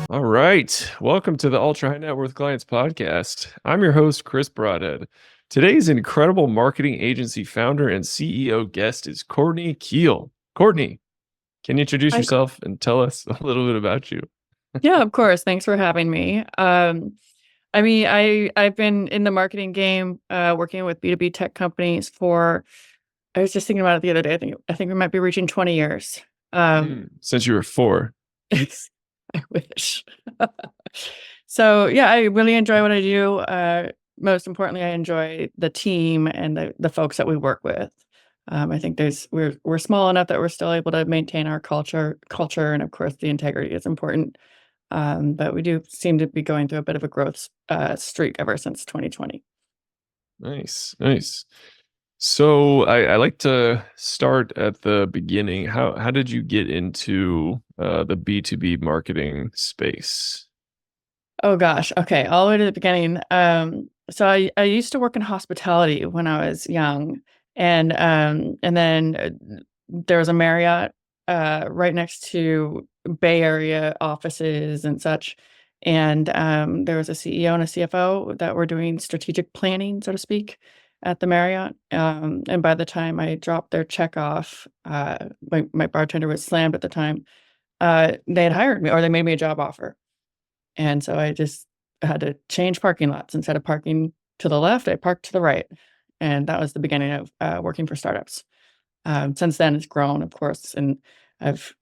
All right. Welcome to the Ultra High Net Worth Clients Podcast. I'm your host, Chris Broadhead. Today's incredible marketing agency founder and CEO guest is Courtney Kehl. Courtney, can you introduce Hi. yourself and tell us a little bit about you? Yeah, of course. Thanks for having me. I've been in the marketing game, working with B2B tech companies for. I was just thinking about it the other day. I think we might be reaching 20 years. Um, Since you were four. I wish. So yeah, I really enjoy what I do. Most importantly, I enjoy the team and the folks that we work with. I think we're small enough that we're still able to maintain our culture, and of course, the integrity is important. But we do seem to be going through a bit of a growth streak ever since 2020. Nice, nice. So I like to start at the beginning. How did you get into the B2B marketing space? Oh gosh. Okay. All the way to the beginning. So I used to work in hospitality when I was young, and then there was a Marriott right next to Bay Area offices and such, and there was a CEO and a CFO that were doing strategic planning, so to speak, at the Marriott. And by the time I dropped their check off, my bartender was slammed at the time. They had hired me, or they made me a job offer. And so I just had to change parking lots. Instead of parking to the left, I parked to the right. And that was the beginning of working for startups. Since then, it's grown, of course, and I've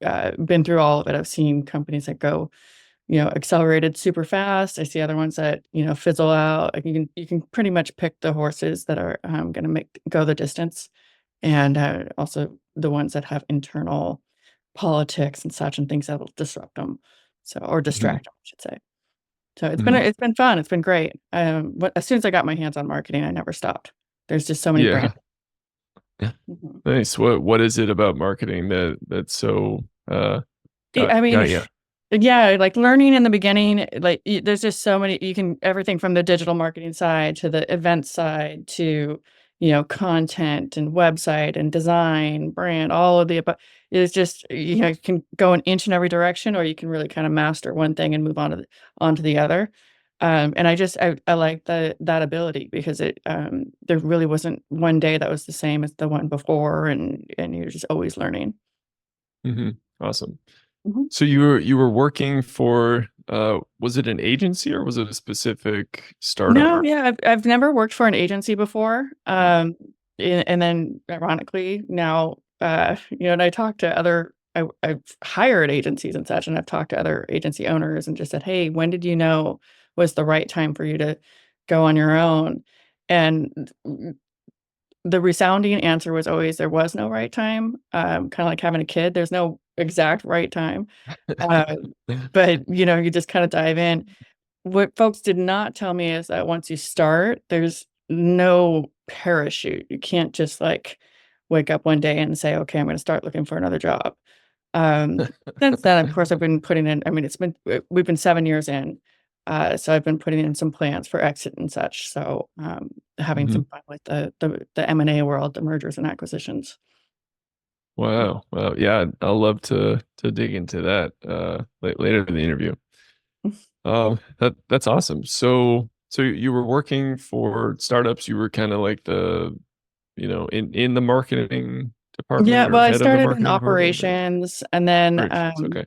been through all of it. I've seen companies that go, accelerated super fast. I see other ones that fizzle out. Like you can pretty much pick the horses that are going to make go the distance, and also the ones that have internal politics and such and things that will disrupt them, or Mhm, distract them, I should say. So mhm. it's been fun, it's been great. But as soon as I got my hands on marketing, I never stopped. There's just so many Yeah. brands. Mhm. Nice. What is it about marketing that's so I mean, got you? yeah, like learning in the beginning, like there's just so many. You can everything from the digital marketing side to the event side to content and website and design, brand, all of the above. It's just you can go in each and every direction, or you can really kind of master one thing and move on to the other. And I like that ability because there really wasn't one day that was the same as the one before, and you're just always learning. Awesome. Mhm. So you were working for was it an agency or was it a specific startup? No, yeah, I've never worked for an agency before. And then ironically now, and I talked to I've hired agencies and such, and I've talked to other agency owners and just said, "Hey, when did you know was the right time for you to go on your own?" And the resounding answer was always there was no right time. Kind of like having a kid. There's no exact right time. Uh, but you just kind of dive in. What folks did not tell me is that once you start, there's no parachute. You can't just, like, wake up one day and say, "Okay, I'm gonna start looking for another job." Um, Since then, of course, I've been putting in. I mean, we've been 7 years in, so I've been putting in some plans for exit and such, so, having some Mhm. fun with the M&A world, the mergers and acquisitions. Wow. Well, yeah, I'll love to dig into that later in the interview. That's awesome. So you were working for startups, you were kind of like in the marketing Yeah, department or well, I head of the started in marketing department or operations and then, operations. Okay.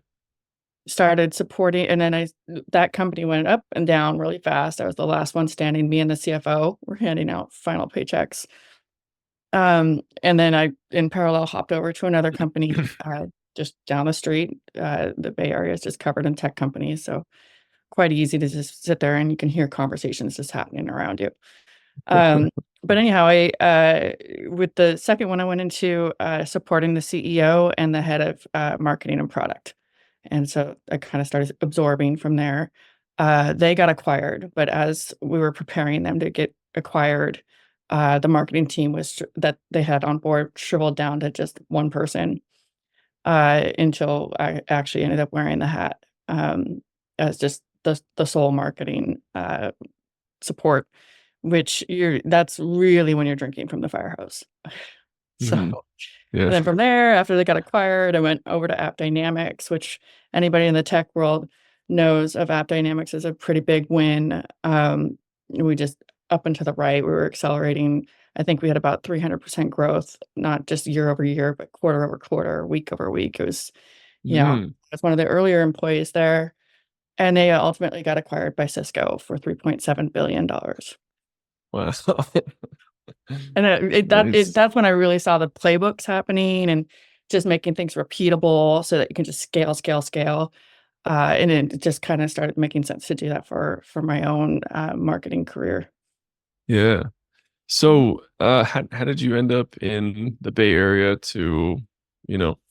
started supporting, and then that company went up and down really fast. I was the last one standing. Me and the CFO were handing out final paychecks. And then I, in parallel, hopped over to another company, just down the street. The Bay Area is just covered in tech companies, so quite easy to just sit there and you can hear conversations just happening around you. Um, but anyhow, with the second one, I went into supporting the CEO and the head of marketing and product. And so I kind of started absorbing from there. They got acquired, but as we were preparing them to get acquired, the marketing team that they had on board shriveled down to just one person until I actually ended up wearing the hat as just the sole marketing support, which that's really when you're drinking from the fire hose. So, Hmm. Yeah. and then from there, after they got acquired, I went over to App Dynamics, which anybody in the tech world knows of App Dynamics is a pretty big win. We just up and to the right, we were accelerating. I think we had about 300% growth, not just year over year, but quarter over quarter, week over week. It was, I Mm, was one of the earlier employees there, and they ultimately got acquired by Cisco for $3.7 billion. wow. And Nice. that's when I really saw the playbooks happening and just making things repeatable so that you can just scale, scale, scale. And it just kind of started making sense to do that for my own marketing career. Yeah. Mhm. So, how did you end up in the Bay Area to,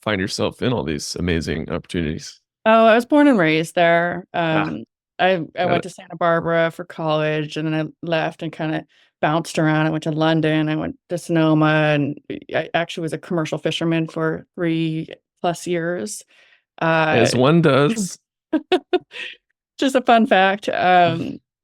find yourself in all these amazing opportunities? Oh, I was born and raised there. Ah, I got went it. to Santa Barbara for college, and then I left and kind of bounced around. I went to London. I went to Sonoma, and I actually was a commercial fisherman for 3+ years. Uh, As one does. Just a fun fact.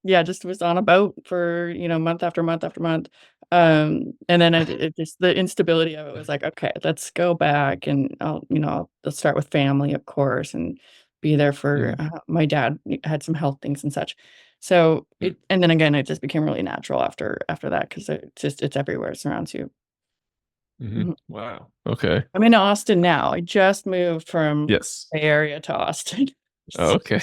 Yeah, just was on a boat for, month after month after month. And then it just the instability of it was like, okay, let's go back and I'll start with family, of course, and be there for Mm, my dad had some health things and such. So mm, and then again, it just became really natural after that because it's everywhere, it surrounds you. Mhm. Wow. Okay. I'm in Austin now. I just moved from Yes. Bay Area to Austin. Okay.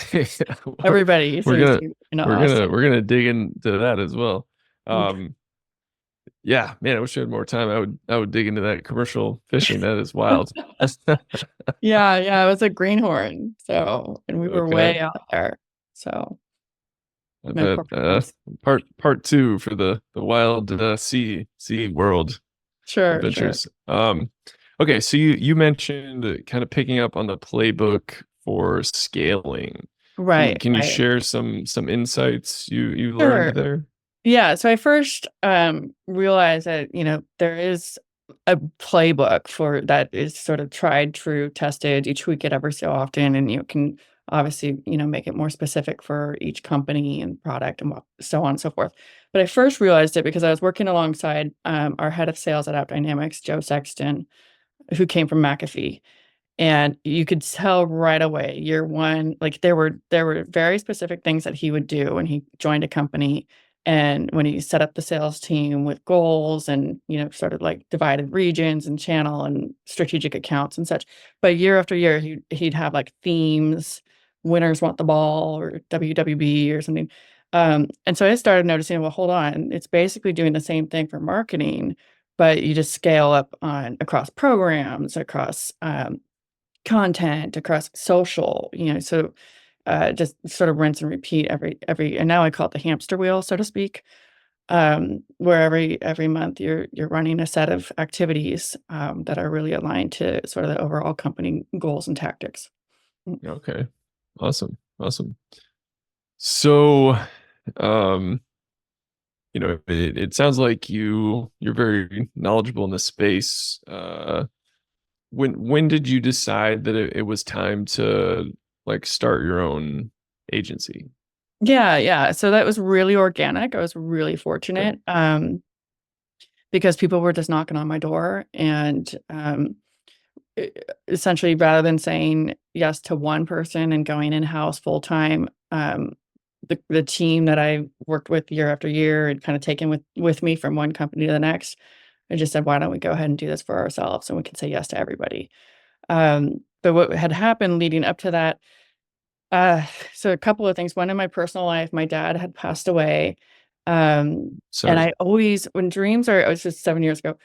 we're Everybody we're seems to gonna be in we're gonna Austin. we're gonna dig into that as well. Okay. Um, yeah, man, I wish I had more time. I would dig into that commercial fishing. That is wild. Yeah, yeah, it was a greenhorn, so and we were Okay. way out there, so I no bet corporate ones. part two for the wild sea world Sure, sure. adventures. Okay, so you mentioned kind of picking up on the playbook for scaling. Can Right, can you right. share some insights you learned Sure. there? Yeah, so I first, realized that, there is a playbook for that is sort of tried, true, tested. You tweak it ever so often, and you can obviously, make it more specific for each company and product and so on and so forth. But I first realized it because I was working alongside, our head of sales at App Dynamics, Joe Sexton, who came from McAfee. And you could tell right away, year 1, like, there were very specific things that he would do when he joined a company, and when he set up the sales team with goals and, sort of, like, divided regions and channel and strategic accounts and such. But year after year, he'd have, like, themes, "Winners want the ball," or WWB or something. And so I started noticing, well, hold on, it's basically doing the same thing for marketing, but you just scale up on across programs, across, content, across social, so, just sort of rinse and repeat every and now I call it the hamster wheel, so to speak, where every month you're running a set of activities, that are really aligned to sort of the overall company goals and tactics. Mm. Okay. Awesome. Awesome. So, um, it sounds like you're very knowledgeable in the space. When did you decide that it was time to like start your own agency? Yeah, yeah, so that was really organic. I was really Okay. fortunate, because people were just knocking on my door and, e essentially, rather than saying yes to one person and going in-house full-time, the team that I worked with year after year and kinda taken with me from one company to the next, I just said, "Why don't we go ahead and do this for ourselves, and we can say yes to everybody?" But what had happened leading up to that, uh, so a couple of things. One, in my personal life, my dad had passed away, and Sorry. I always when dreams are it was just 7 years ago.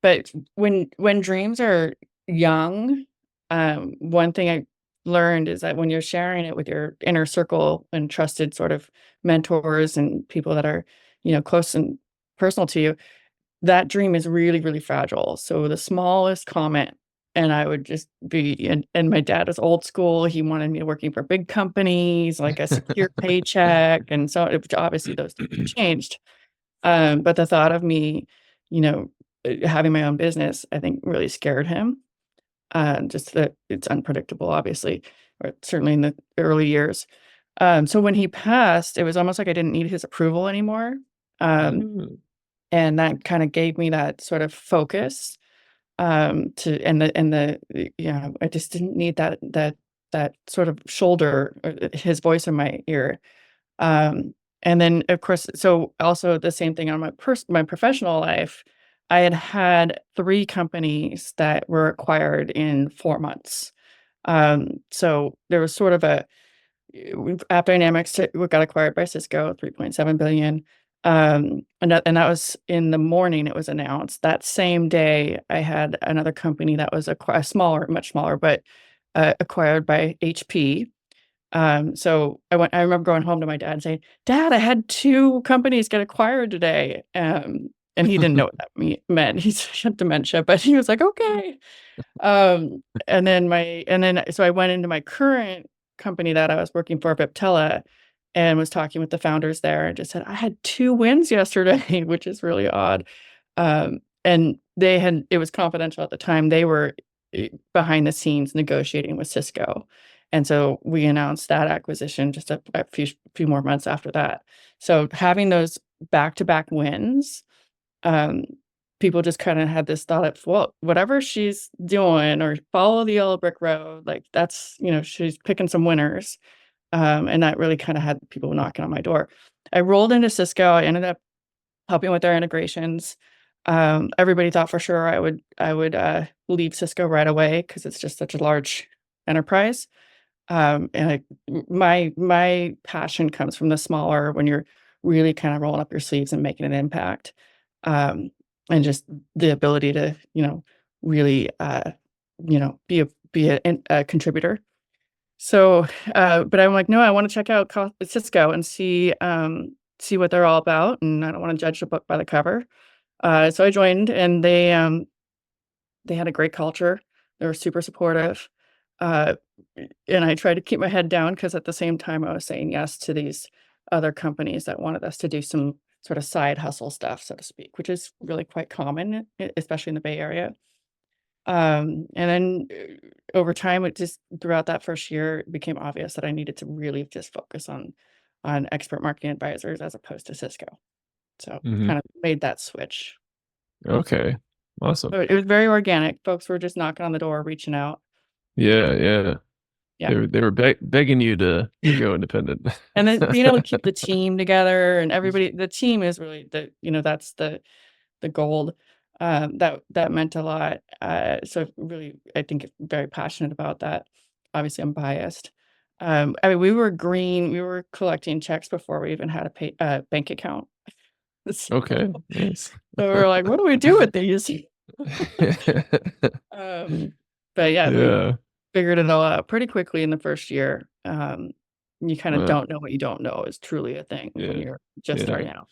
But when dreams are young, one thing I learned is that when you're sharing it with your inner circle and trusted sort of mentors and people that are, close and personal to you, that dream is really, really fragile. So the smallest comment, and I would just be and my dad was old school. He wanted me working for big companies, like a secure paycheck, and so it obviously those things have changed. But the thought of me, you know, having my own business, I think really scared him. Just that it's unpredictable, obviously, or certainly in the early years. So when he passed, it was almost like I didn't need his approval anymore. Um, Mm, and that kind of gave me that sort of focus to and the I just didn't need that that sort of shoulder, his voice in my ear. And then of course, so also the same thing on my professional life. I had 3 companies that were acquired in 4 months. So there was sort of a App Dynamics got acquired by Cisco, 3.7 billion. And that was in the morning it was announced. That same day, I had another company that was smaller, much smaller, but acquired by HP. So I remember going home to my dad and saying, "Dad, I had 2 companies get acquired today." And he didn't know what that meant. He had dementia, but he was like, "Okay." So I went into my current company that I was working for, Viptela, and was talking with the founders there and just said, "I had 2 wins yesterday," which is really odd. And it was confidential at the time. They were behind the scenes negotiating with Cisco. And so we announced that acquisition just a few more months after that. So having those back-to-back wins, um, people just kind of had this thought of, well, whatever she's doing or follow the yellow brick road, like that's, she's picking some winners. And that really kind of had people knocking on my door. I rolled into Cisco. I ended up helping with their integrations. Everybody thought for sure I would leave Cisco right away because it's just such a large enterprise. My passion comes from the smaller when you're really kind of rolling up your sleeves and making an impact, um, and just the ability to, really, be a contributor. So, but I'm like, no, I want to check out Cisco and see what they're all about, and I don't want to judge a book by the cover. So I joined, and they had a great culture. They were super supportive. Uh, and I tried to keep my head down because at the same time, I was saying yes to these other companies that wanted us to do some sort of side hustle stuff, so to speak, which is really quite common, especially in the Bay Area. And then over time, it just throughout that first year, it became obvious that I needed to really just focus on expert marketing advisors as opposed to Cisco. So Mhm. kind of made that switch. Okay. Awesome. But it was very organic. Folks were just knocking on the door, reaching out. Yeah, yeah. Yeah. They were begging you to go independent. And then being able to keep the team together and everybody, the team is really that's the gold. That meant a lot. So really, I think very passionate about that. Obviously, I'm biased. I mean, we were green. We were collecting checks before we even had a bank account. So, Okay, nice. so we were like, what do we do with these? Um, but yeah, we Yeah, figured it all out pretty quickly in the first year. You kind of uh, don't know what you don't know is truly a thing when yeah, you're just yeah. starting out.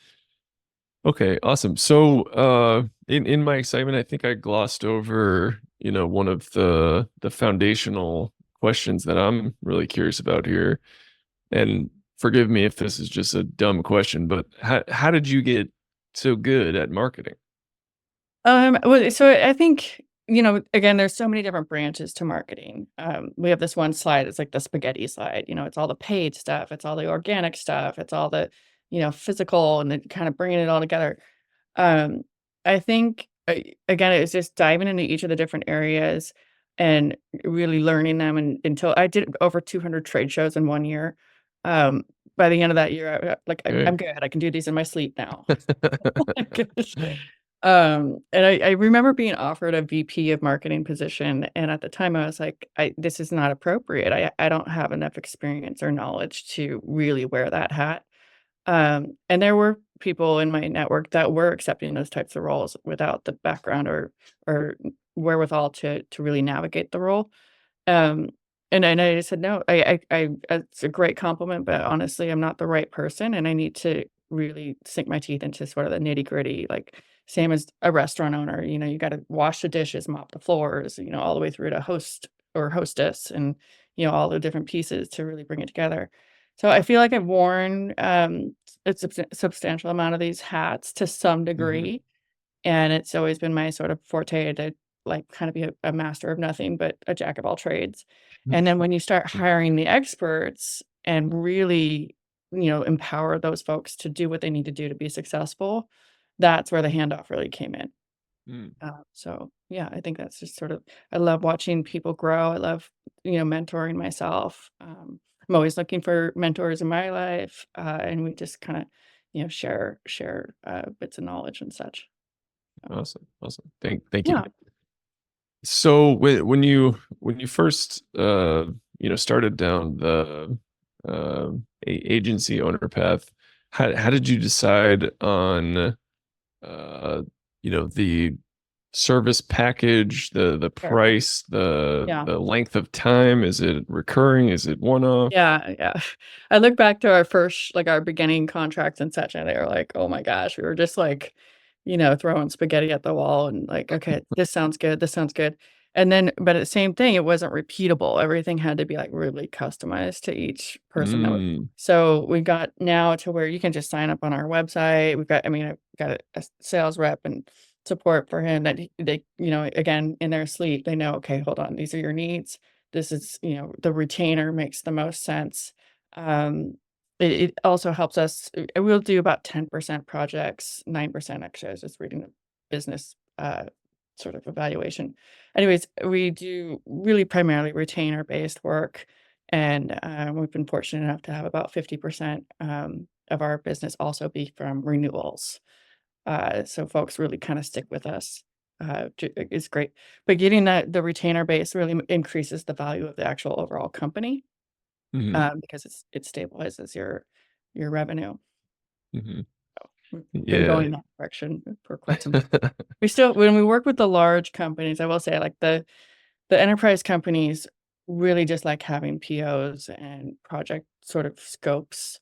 Okay, awesome. So, in my excitement, I think I glossed over, one of the foundational questions that I'm really curious about here. And forgive me if this is just a dumb question, but how did you get so good at marketing? Well, so I think, again, there's so many different branches to marketing. We have this one slide, it's like the spaghetti slide, it's all the paid stuff, it's all the organic stuff, it's all the, physical and then kind of bringing it all together. Um, I think, again, it was just diving into each of the different areas and really learning them and until I did over 200 trade shows in 1 year. Um, by the end of that year, Okay. I'm good. I can do these in my sleep now. Gosh. And I remember being offered a VP of marketing position, and at the time I was like, this is not appropriate. I don't have enough experience or knowledge to really wear that hat. And there were people in my network that were accepting those types of roles without the background or wherewithal to really navigate the role. Um, and I just said, "No, it's a great compliment, but honestly, I'm not the right person, and I need to really sink my teeth into sort of the nitty-gritty, like, same as a restaurant owner, you gotta wash the dishes, mop the floors, all the way through to host or hostess and, all the different pieces to really bring it together." So I feel like I've worn, a substantial amount of these hats to some Mhm. degree. And it's always been my sort of forte to, like, kind of be a master of nothing, but a jack of all trades. And then when you start hiring the experts and really, empower those folks to do what they need to do to be successful, that's where the handoff really came in. Mm. So yeah, I think that's just sort of, I love watching people grow. I love, mentoring myself. I'm always looking for mentors in my life, and we just kind of, share bits of knowledge and such. So, Awesome. Awesome. Thank you. yeah, So when you first started down the agency owner path, how did you decide on uh the service package, the sure. price, the Yeah. the length of time? Is it recurring? Is it one off? Yeah, yeah. I look back to our first like, our beginning contracts and such, and they were like, "Oh my gosh," we were just like, throwing spaghetti at the wall and like, "Okay, this sounds good, this sounds good." And then but at the same thing, it wasn't repeatable. Everything had to be, like, really customized to each person that was, Mm, so we got now to where you can just sign up on our website. I've got a sales rep and support for him that they, again, in their sleep, they know, "Okay, hold on, these are your needs. This is, the retainer makes the most sense." Um, it also helps us, we'll do about 10% projects, 9% actually, I was just reading the business, sort of evaluation. Anyways, we do really primarily retainer-based work, and, we've been fortunate enough to have about 50%, of our business also be from renewals. So folks really kinda stick with us, j is great. But getting the retainer base really increases the value of the actual overall company, mhm, because it stabilizes your revenue. mhm. We've been Yeah. going that direction for quite some time. We still when we work with the large companies, I will say, like, the enterprise companies really just like having POs and project sort of scopes,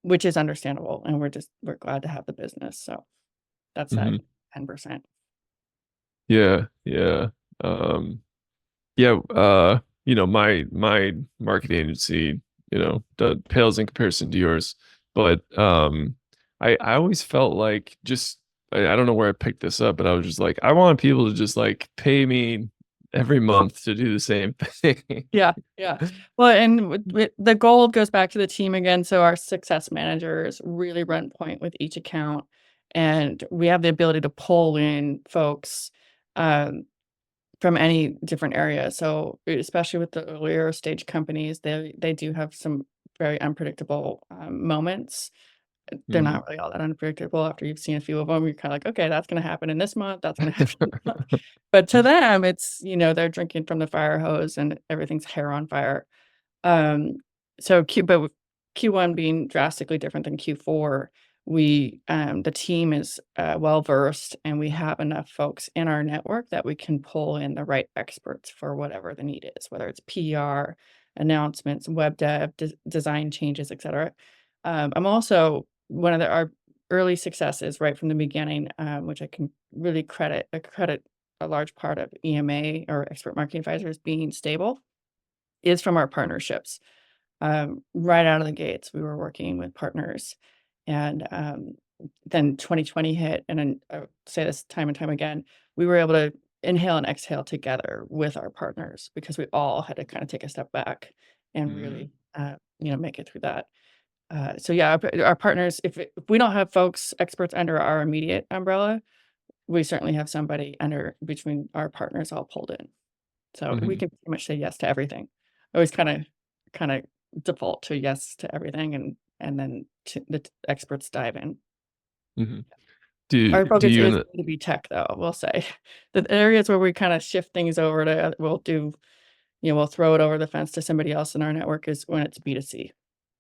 which is understandable, and we're glad to have the business, so that's that Mhm. 10%. Yeah, yeah. Um, yeah, my marketing agency, pales in comparison to yours. But I always felt like just I don't know where I picked this up, but I was just like, I want people to just like pay me every month to do the same thing. Yeah, yeah. Well, and with the goal goes back to the team again, so our success managers really run point with each account, and we have the ability to pull in folks, um, from any different area, so, especially with the earlier stage companies, they do have some very unpredictable, moments. They're Mhm. not really all that unpredictable after you've seen a few of them. You're kinda like, "Okay, that's gonna happen in this month, that's gonna happen in this month." But to them, it's, they're drinking from the fire hose and everything's hair on fire. Um, so with Q1 being drastically different than Q4, the team is, well-versed, and we have enough folks in our network that we can pull in the right experts for whatever the need is, whether it's PR, announcements, web dev, design changes, etcetera. I'm also one of our early successes right from the beginning, which I can really credit a large part of EMA or expert marketing advisors being stable, is from our partnerships. Right out of the gates, we were working with partners, and, then 2020 hit, and then I would say this time and time again, we were able to inhale and exhale together with our partners because we all had to kinda take a step back and Mm, really, make it through that. So yeah, our partners, if we don't have folks, experts under our immediate umbrella, we certainly have somebody under between our partners all pulled in. So we mhm, can pretty much say yes to everything. I always kinda default to yes to everything, and then to experts dive in. mhm. Do Our do focus you and is the going to be tech though, we'll say. The areas where we kinda shift things over to we'll throw it over the fence to somebody else in our network is when it's B2C.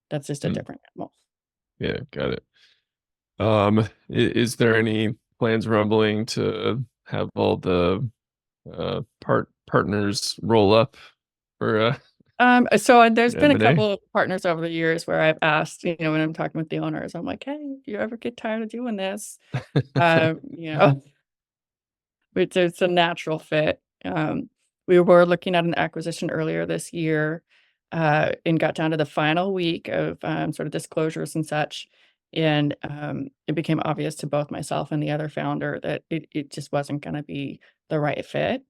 That's just a mm, different animal. yeah, got it. Is there any plans rumbling to have all the partners roll up for So there's been a M&A? couple of partners over the years where I've asked, when I'm talking with the owners, I'm like, "Hey, do you ever get tired of doing this?" You know, it's a natural fit. We were looking at an acquisition earlier this year, and got down to the final week of, sort of disclosures and such, and, it became obvious to both myself and the other founder that it just wasn't gonna be the right fit.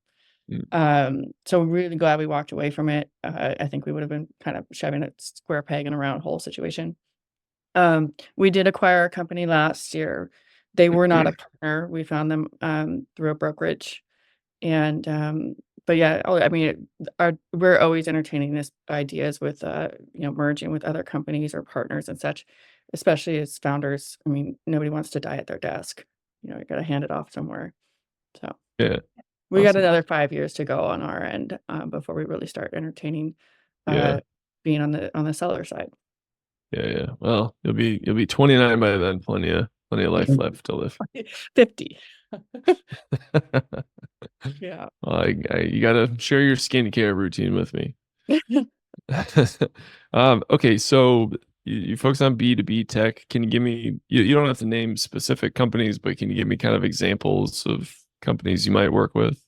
Mm, So really glad we walked away from it. I think we would have been kind of shoving a square peg in a round hole situation. We did acquire a company last year They were not a partner. We found them through a brokerage. And but yeah, I mean, we're always entertaining this ideas with merging with other companies or partners and such, especially as founders. I mean, nobody wants to die at their desk. You got to hand it off somewhere. So Yeah. we got Awesome. another 5 years to go on our end before we really start entertaining Yeah. being on the seller side. Yeah. Yeah. Well, you'll be 29 by then. Plenty of life left to live. 50. Yeah. You gotta share your skincare routine with me. Okay, so you focus on B2B tech. Can you give me, you don't have to name specific companies, but can you give me kind of examples of companies you might work with?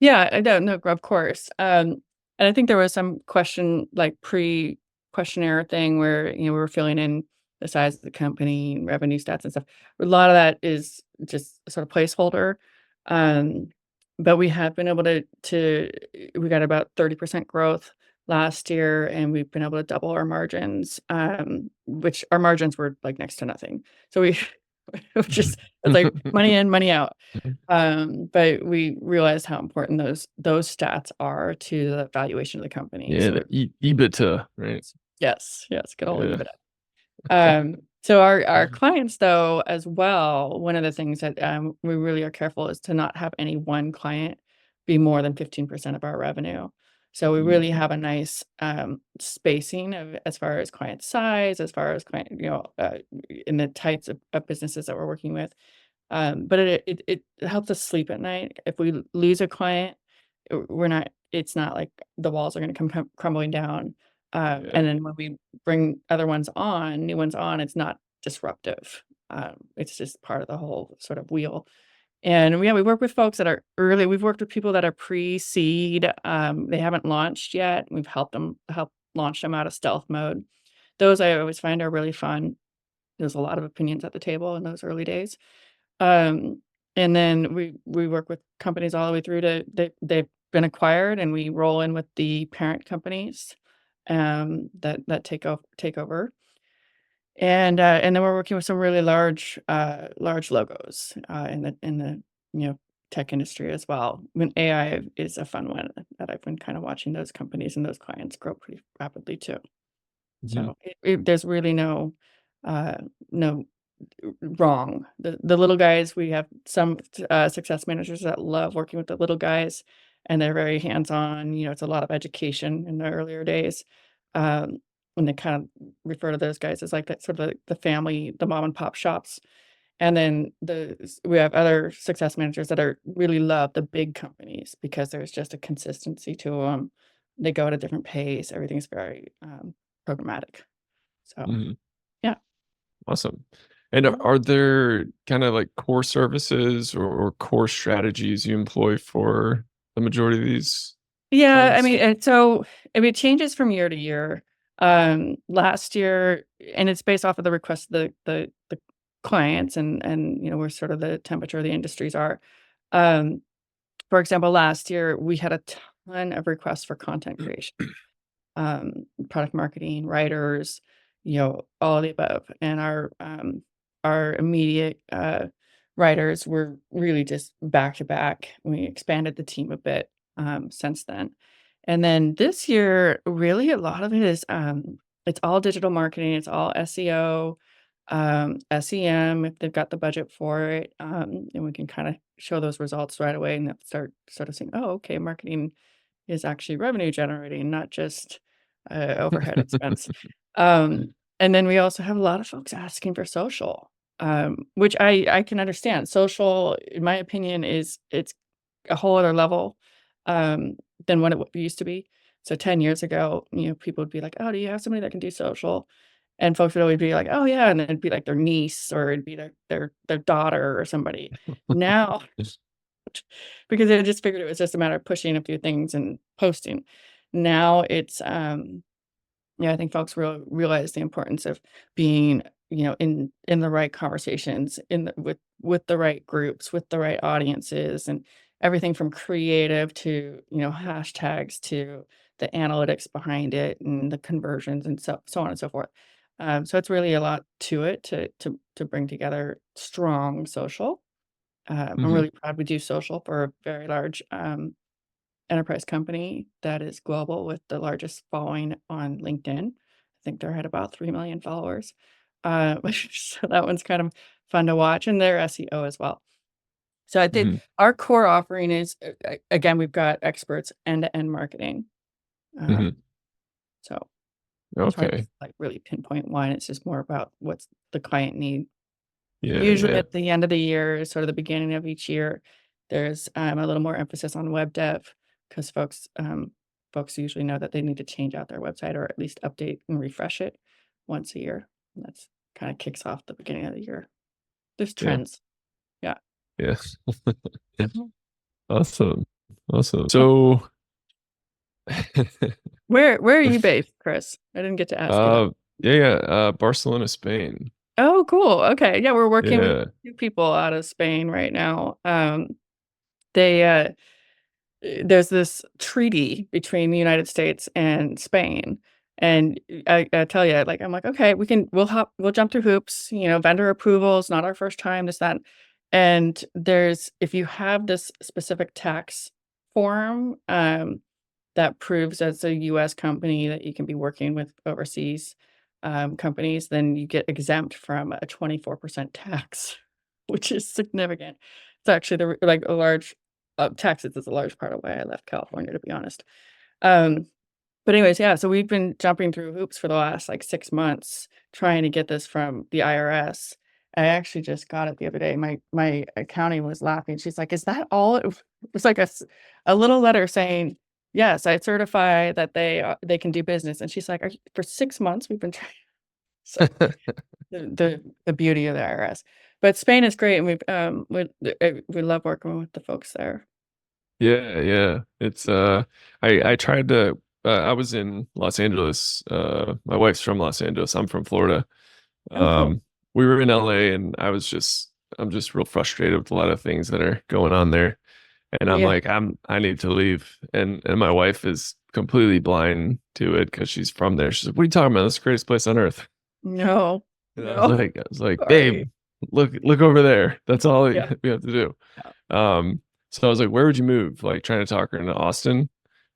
Yeah, I don't know, of course. And I think there was some question, like pre-questionnaire thing where, we were filling in the size of the company, revenue stats and stuff. A lot of that is just sort of placeholder. Um, but we have been able to we got about 30% growth last year, and we've been able to double our margins, which our margins were like next to nothing. So we it's like money in, money out. But we realized how important those stats are to the valuation of the company. Yeah, So the EBITDA, right? yes, yes, good old Yeah. EBITDA. So our clients though as well, one of the things that we really are careful is to not have any one client be more than 15% of our revenue. So we Mm, really have a nice spacing of as far as client size, as far as client, in the types of businesses that we're working with. But it helps us sleep at night. If we lose a client, we're not it's not like the walls are gonna come crumbling down. yeah. And then when we bring new ones on, it's not disruptive. It's just part of the whole sort of wheel. And yeah, we work with folks that are early. We've worked with people that are pre-seed. They haven't launched yet. We've help launch them out of stealth mode. Those I always find are really fun. There's a lot of opinions at the table in those early days. Um, and then we work with companies all the way through to they've been acquired, and we roll in with the parent companies, that take over. And then we're working with some really large logos, in the, tech industry as well. When AI is a fun one that I've been kind of watching those companies and those clients grow pretty rapidly too. Mhm. So there's really uh, no wrong. The little guys, we have some success managers that love working with the little guys, and they're very hands-on. It's a lot of education in the earlier days. Um, and they kind of refer to those guys as like that sort of the family, the mom and pop shops. And then we have other success managers that are really love the big companies because there's just a consistency to them. They go at a different pace. Everything's very programmatic. So Mhm. yeah. Awesome. And Mhm. are there kind of like core services or core strategies you employ for the majority of these Yeah, I clients? mean, it changes from year to year. Last year, and it's based off of the request of the clients and where sort of the temperature of the industries are. Um, for example, last year we had a ton of requests for content creation, product marketing, writers, all of the above. And our immediate writers were really just back to back. We expanded the team a bit since then. And then this year, really a lot of it is it's all digital marketing, it's all SEO, SEM if they've got the budget for it. And we can kind of show those results right away and start sort of saying, oh, okay, marketing is actually revenue generating, not just overhead expense. And then we also have a lot of folks asking for social, which I can understand. Social, in my opinion, it's a whole other level than what it used to be. So 10 years ago, people would be like, "Oh, do you have somebody that can do social?" And folks would always be like, "Oh yeah," and then it'd be like their niece or it'd be their daughter or somebody. Now because they just figured it was just a matter of pushing a few things and posting. Now it's, yeah, I think folks realize the importance of being, in the right conversations, with the right groups, with the right audiences, and everything from creative to, hashtags to the analytics behind it and the conversions and so on and so forth. So it's really a lot to it to bring together strong social. I'm Mhm. really proud we do social for a very large enterprise company that is global with the largest following on LinkedIn. I think they're at about 3 million followers. So that one's kind of fun to watch, and their SEO as well. So I think Mhm. our core offering is, again, we've got experts end-to-end marketing. Um, Mhm. so it's hard to Okay. like really pinpoint one. It's just more about what's the client need. Yeah, Usually yeah, at the end of the year, sort of the beginning of each year, there's a little more emphasis on web dev because folks usually know that they need to change out their website or at least update and refresh it once a year. And that's kind of kicks off the beginning of the year. There's yeah, trends. Yeah. yeah. Mhm. Awesome. Awesome. Oh, So, where are you based, Chris? I didn't get to ask you that. uh, yeah, yeah, Barcelona, Spain. Oh, cool. Okay. Yeah, we're working with Yeah. 2 people out of Spain right now. They there's this treaty between the United States and Spain. And I tell you, like, I'm like, okay, we'll jump through hoops, vendor approvals, not our first time, this, that. And if you have this specific tax form, that proves as a US company that you can be working with overseas companies, then you get exempt from a 24% tax, which is significant. It's actually like a large Texas is a large part of why I left California, to be honest. Um, but anyways, yeah, so we've been jumping through hoops for the last like 6 months trying to get this from the IRS. I actually just got it the other day. My accounting was laughing. She's like, "Is that all?" It was like a little letter saying, "Yes, I certify that they can do business." And she's like, For 6 months we've been trying." So the beauty of the IRS. But Spain is great, and we love working with the folks there. Yeah, yeah. I tried to, I was in Los Angeles. My wife's from Los Angeles. I'm from Florida. Oh, cool. Um, we were in LA and I'm just real frustrated with a lot of things that are going on there. And I'm Yeah. like, I need to leave. And my wife is completely blind to it because she's from there. She's like, what are you talking about? That's the greatest place on earth. No. And No. I was like, Sorry. babe, look over there. That's all we Yeah. have to do. Yeah. So I was like, where would you move? Like trying to talk her into Austin.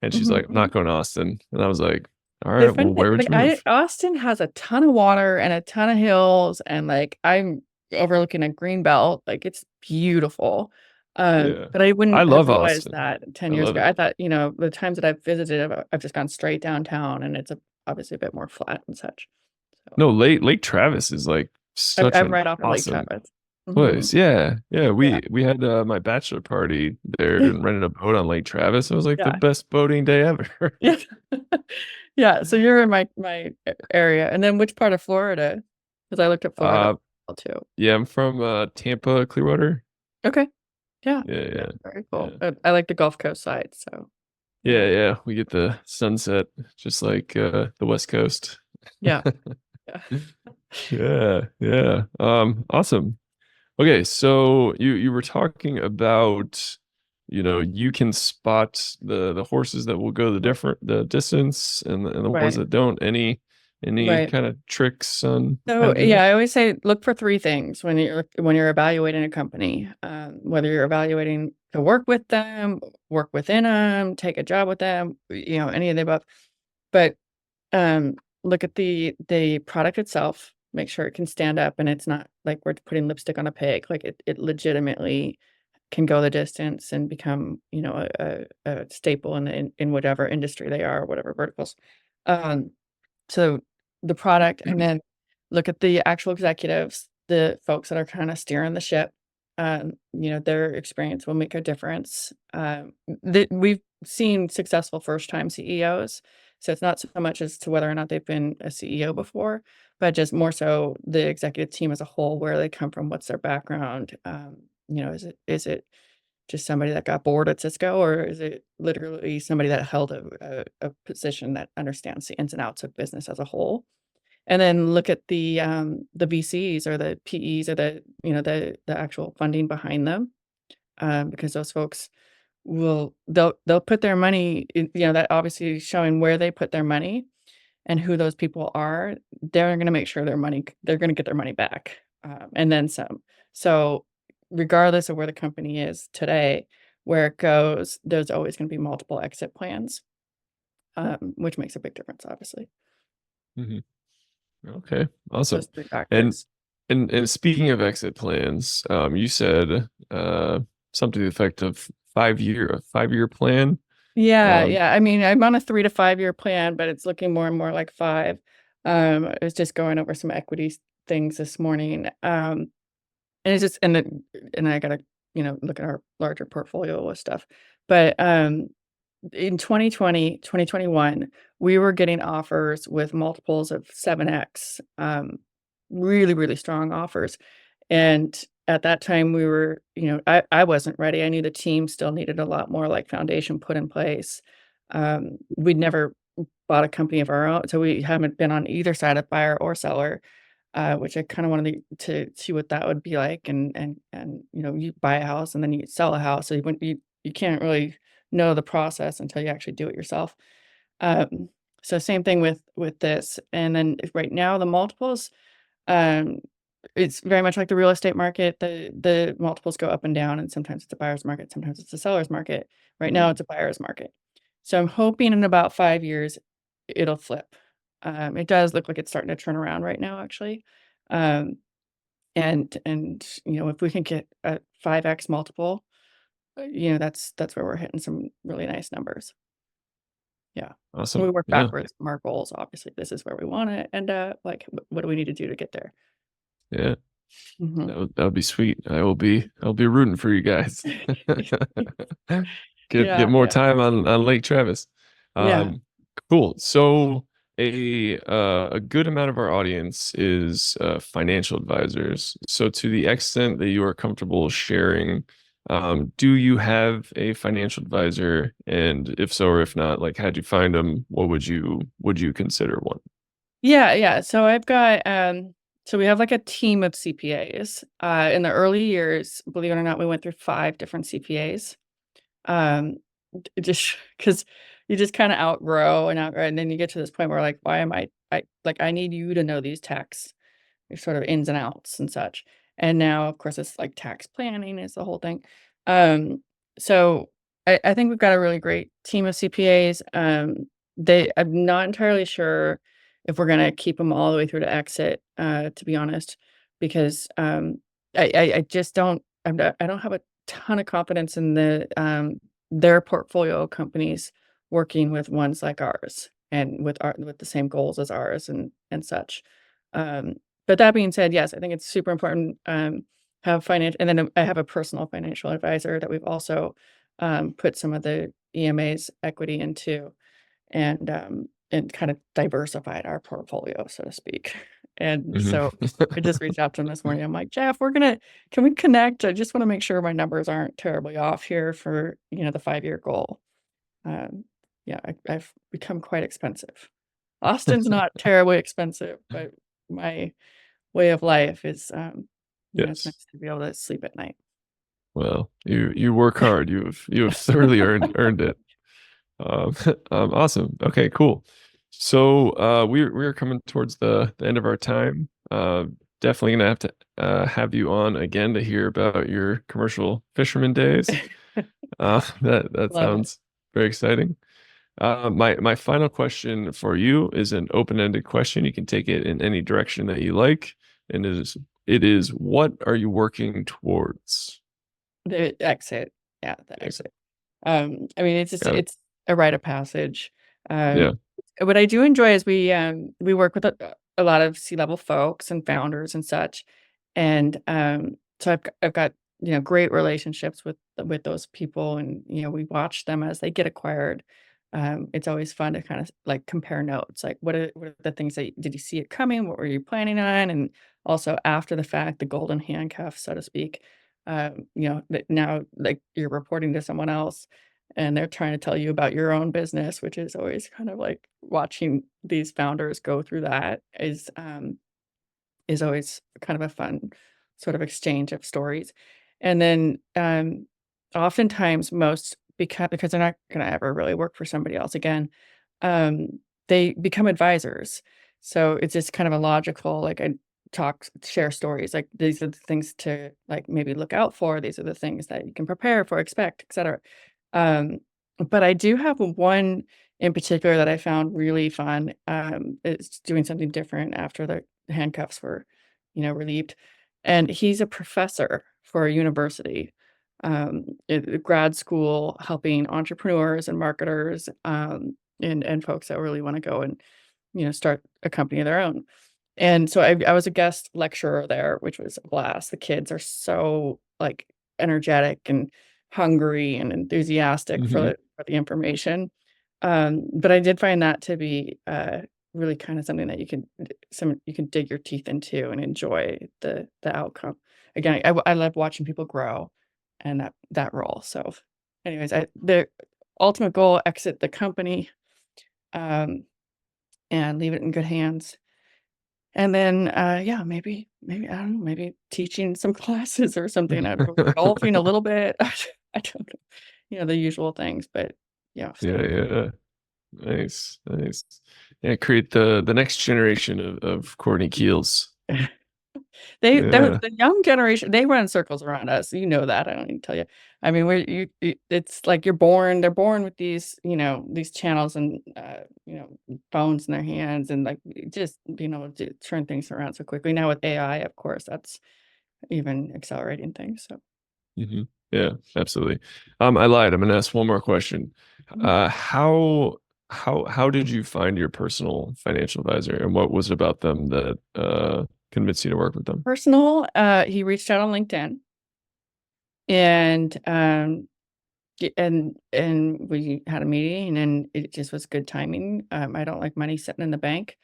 And she's Mhm, like, I'm mhm. not going to Austin. And I was like, all The right, fun well, thing, where would like, you move? Austin has a ton of water and a ton of hills, and, like, I'm overlooking a green belt, like, it's beautiful. Yeah. But I I wouldn't have love realized Austin. that 10 I years love ago. it. I thought, the times that I've visited, I've just gone straight downtown, and it's obviously a bit more flat and such. So, No, Lake Travis is like such I'm an right off of Lake awesome Travis. Mhm. place. Yeah. Yeah. Yeah. We had my bachelor party there and rented a boat on Lake Travis. It was like the Yeah. best boating day ever. Yeah. Yeah, so you're in my area, and then which part of Florida? Because I looked at Florida uh too. yeah, I'm from Tampa, Clearwater. Okay. Yeah. Yeah, Yeah, yeah. very Yeah. cool. I like the Gulf Coast side, so yeah. Yeah, yeah. We get the sunset just like the West Coast. Yeah. Yeah. Yeah, yeah. Awesome. Okay, so you were talking about, you can spot the horses that will go the distance and the ones Right. that don't. Any Right. kind of tricks on how So, to do yeah, that? I always say look for 3 things when you're evaluating a company, whether you're evaluating to work with them, work within them, take a job with them, any of the above. But Um, look at the product itself, make sure it can stand up and it's not like we're putting lipstick on a pig, like it legitimately can go the distance and become, a staple in whatever industry they are, whatever verticals. Um, so the product, and then look at the actual executives, the folks that are kinda steering the ship. Their experience will make a difference. We've seen successful first-time CEOs, so it's not so much as to whether or not they've been a CEO before, but just more so the executive team as a whole, where they come from, what's their background. Is it just somebody that got bored at Cisco, or is it literally somebody that held a position that understands the ins and outs of business as a whole? And then look at the VCs or the PEs or the actual funding behind them, because those folks they'll put their money in, that obviously is showing where they put their money, and who those people are, they're going to make sure they're going to get their money back, and then some. So regardless of where the company is today, where it goes, there's always going to be multiple exit plans, which makes a big difference, obviously. Mhm. Okay, awesome. Those three And factors. and speaking of exit plans, you said something to the effect of a 5-year plan. Yeah, Um, yeah. I mean, I'm on a 3 to 5-year plan, but it's looking more and more like 5. I was just going over some equity things this morning. And it's just and I gotta, look at our larger portfolio of stuff. But in 2020, 2021, we were getting offers with multiples of 7x, really, really strong offers. And at that time, we were, I wasn't ready. I knew the team still needed a lot more like foundation put in place. We'd never bought a company of our own, so we haven't been on either side of buyer or seller, which I kind of wanted to see what that would be like. And you buy a house and then you sell a house, so you can't really know the process until you actually do it yourself. Um, so same thing with this. And then right now the multiples, um, it's very much like the real estate market. The multiples go up and down, and sometimes it's a buyer's market, sometimes it's a seller's market. Right now it's a buyer's market. So I'm hoping in about 5 years it'll flip. It does look like it's starting to turn around right now, actually. Um, and if we can get a 5x multiple, that's where we're hitting some really nice numbers. Yeah. We awesome. work Yeah, backwards from our goals. Obviously, this is where we want to end up. Like, what do we need to do to get there? yeah. Mhm. That would be sweet. I'll be rooting for you guys. Get Yeah, more yeah, time on Lake Travis. yeah. Um, cool. So a good amount of our audience is financial advisors. So to the extent that you are comfortable sharing, do you have a financial advisor? And if so or if not, like how'd you find them? What would you consider one? Yeah, yeah. So we have like a team of CPAs. In the early years, believe it or not, we went through 5 different CPAs. Um, just because you just kind of outgrow, and then you get to this point where like, why am I like, I need you to know these tax sort of ins and outs and such. And now, of course, it's like tax planning is the whole thing. Um, so I think we've got a really great team of CPAs. I'm not entirely sure if we're gonna keep them all the way through to exit, to be honest, because I just I don't have a ton of confidence in their portfolio companies working with ones like ours and with the same goals as ours and such. Um, but that being said, yes, I think it's super important, have financial, and then I have a personal financial advisor that we've also, put some of the EMA's equity into and kind of diversified our portfolio, so to speak. And Mhm. so I just reached out to him this morning. I'm like, "Jeff, can we connect? I just wanna make sure my numbers aren't terribly off here for, the 5-year goal." Um, yeah, I've become quite expensive. Austin's not terribly expensive, but my way of life is, it's Yes. nice to be able to sleep at night. Well, you work hard. You have thoroughly earned it. Um, awesome. Okay, cool. So we're coming towards the end of our time. Definitely gonna have to have you on again to hear about your commercial fisherman days. That Love it. sounds very exciting. My final question for you is an open-ended question. You can take it in any direction that you like, and it is what are you working towards? The exit. Yeah, the Exit. exit. I mean, Got it. it's a rite of passage. Yeah. Um, what I do enjoy is we work with a lot of C-level folks and founders and such. And, so I've got, great relationships with those people, and, we watch them as they get acquired. It's always fun to kind of like compare notes, like what are the things that did you see it coming? What were you planning on? And also after the fact, the golden handcuff, so to speak. That now like you're reporting to someone else and they're trying to tell you about your own business, which is always kind of like watching these founders go through that is always kind of a fun sort of exchange of stories. And then oftentimes most because they're not going to ever really work for somebody else again. Um, they become advisors. So it's just kind of a logical, like I share stories, like these are the things to like maybe look out for. These are the things that you can prepare for, expect, etc. Um, but I do have one in particular that I found really fun. It's doing something different after the handcuffs were, relieved. And he's a professor for a university, at a grad school, helping entrepreneurs and marketers, and folks that really want to go and start a company of their own. And so I was a guest lecturer there, which was a blast. The kids are so like energetic and hungry and enthusiastic for Mhm. the information. But I did find that to be really kind of something that you can dig your teeth into and enjoy the outcome. Again, I love watching people grow and that role. So, anyways, the ultimate goal: exit the company, um, and leave it in good hands. And then, yeah, maybe, I don't know, maybe teaching some classes or something. I don't know, golfing a little bit. I don't know, the usual things, but yeah, Yeah, so yeah. Nice, nice. Yeah, create the next generation of Courtney Keels. Yeah. the young generation, they run circles around us. You know that. I don't need to tell you. I mean, it's like they're born with these channels and, phones in their hands and like just being able to turn things around so quickly. Now with AI, of course, that's even accelerating things. So. Mhm. Yeah, absolutely. I lied. I'm gonna ask one more question. Mhm. How did you find your personal financial advisor, and what was it about them that convinced you to work with them? Personal, he reached out on LinkedIn and, and we had a meeting and it just was good timing. I don't like money sitting in the bank.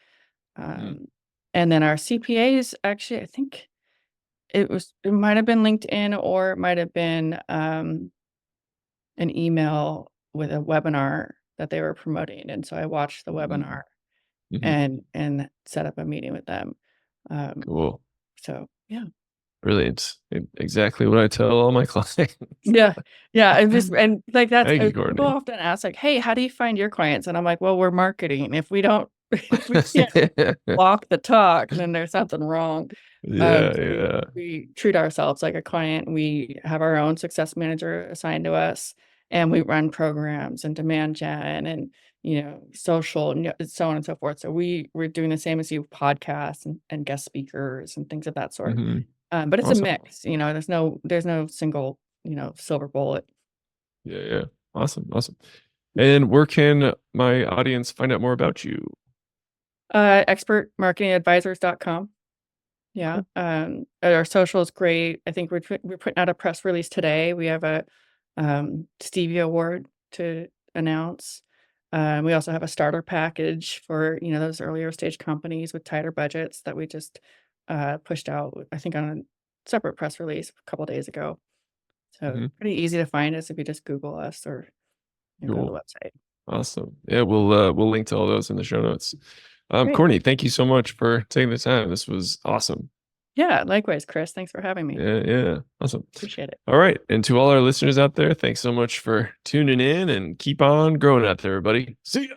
Mhm. Um, and then our CPAs, actually, I think it might have been LinkedIn or it might have been, an email with a webinar that they were promoting. And so I watched the Mhm. webinar Mhm. and set up a meeting with them. Um, Cool. so yeah. Brilliant. Exactly what I tell all my clients. Yeah. Yeah, and just and, like, that's Thank you, people Courtney. often ask, like, "Hey, how do you find your clients?" And I'm like, "Well, we're marketing. If we don't if we can't walk the talk, then there's something wrong." Yeah, So we yeah. we treat ourselves like a client. We have our own success manager assigned to us, and we run programs and demand gen and, social and so on and so forth. So we're doing the same as you, podcasts and guest speakers and things of that sort. Mhm. But it's a Awesome. mix, there's no single, silver bullet. Yeah, yeah. Awesome, awesome. And where can my audience find out more about you? Expertmarketingadvisors.com. Yeah. Cool. Our social is great. I think we're putting out a press release today. We have a Stevie Award to announce. We also have a starter package for, those earlier stage companies with tighter budgets that we just pushed out, I think, on a separate press release a couple days ago. So Mhm. pretty easy to find us if you just Google us or go to the Cool. website. Awesome. Yeah, we'll link to all those in the show notes. Great. Courtney, thank you so much for taking the time. This was awesome. Yeah, likewise, Chris. Thanks for having me. Yeah, yeah. Awesome. Appreciate it. All right. And to all our listeners out there, thanks so much for tuning in and keep on growing out there, everybody. See ya.